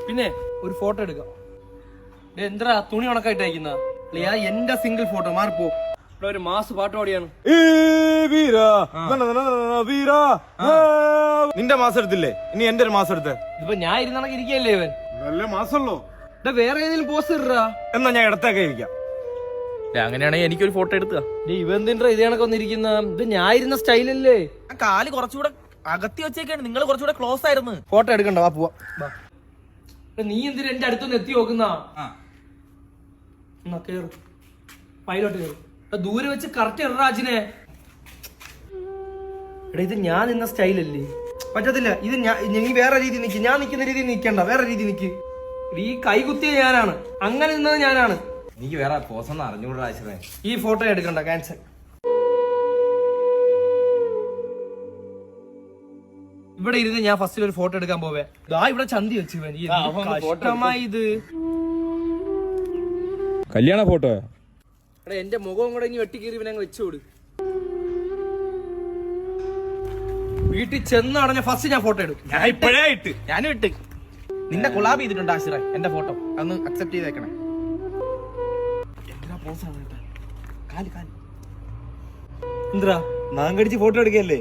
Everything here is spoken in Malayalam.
പിന്നെ ഒരു ഫോട്ടോ എടുക്കാം. എന്താ തുണി ഉണക്കായിട്ട് അയക്കുന്ന എന്റെ സിംഗിൾ ഫോട്ടോ മാറിപ്പോ. ഇവിടെ ഒരു മാസ് പാട്ട് പാടിയാണ്. നിന്റെ മാസം എടുത്തില്ലേ, ഇനി എന്റെ ഒരു മാസം എടുത്തേ. ഇപ്പൊ ഞാൻ ഇരുന്നണക്ക് ഇരിക്കല്ലേ ഇവൻ. നല്ല മാസമല്ലോ. വേറെ ഏതെങ്കിലും പോസ്റ്റ് ഇടാ. എന്നാ ഞാൻ ഇടത്തേക്ക് ഇരിക്കാം. അങ്ങനെയാണെങ്കിൽ എനിക്കൊരു ഫോട്ടോ എടുക്കുക. ഇവ എന്തിനാ ഇതേ കണക്ക് വന്നിരിക്കുന്ന? ഇത് ഞാൻ ഇരുന്ന സ്റ്റൈലല്ലേ. കാല് കുറച്ചുകൂടെ അകത്തി വെച്ചേക്കാണ്, നിങ്ങൾ കുറച്ചുകൂടെ ക്ലോസ് ആയിരുന്നു. ഫോട്ടോ എടുക്കണ്ട, വാ പോവാ. നീ എന്തിനാ എന്റെ അടുത്തൊന്ന് എത്തി നോക്കുന്ന? കേറും പൈലോട്ട് കയറും. ദൂരെ വെച്ച് കറക്റ്റ് ഇറാജിനെ. എടാ ഇത് ഞാൻ നിന്ന സ്റ്റൈലല്ലേ, പറ്റത്തില്ല. ഇത് നീ വേറെ രീതി നിക്ക്, ഞാൻ നിൽക്കുന്ന രീതി നിക്കണ്ട, വേറെ രീതി നിക്ക്. ഈ കൈകുത്തിയ ഞാനാണ്, അങ്ങനെ നിന്നത് ഞാനാണ്. എനിക്ക് വേറെ പോസൊന്നും അറിഞ്ഞുകൂടാ ആശ്രയ. ഈ ഫോട്ടോ എടുക്കണ്ട, ക്യാൻസൽ. ഇവിടെ ഇരുന്ന് ഞാൻ ഫസ്റ്റിൽ ഒരു ഫോട്ടോ എടുക്കാൻ പോവേ. ഇവിടെ ചന്തി വെച്ച് ഇത് കല്യാണ ഫോട്ടോ. എടാ എന്റെ മുഖവും കൂടെ ഇനി വെട്ടിക്കീറി ഇവനങ്ങ് വെച്ചോട്. വീട്ടിൽ ചെന്ന് അടഞ്ഞ ഫസ്റ്റ് ഞാൻ ഫോട്ടോ എടുക്കും. ഞാൻ ഇപ്പോഴേ ഇട്ട്, ഞാനും ഇട്ട്. നിന്റെ കൊളാബ് ചെയ്തിട്ടുണ്ട് ആശ്രയ എന്റെ ഫോട്ടോ, അതൊന്ന് അക്സെപ്റ്റ് ചെയ്തേക്കണേ. എന്തിനാ നാങ്കടിച്ച് ഫോട്ടോ എടുക്കല്ലേ?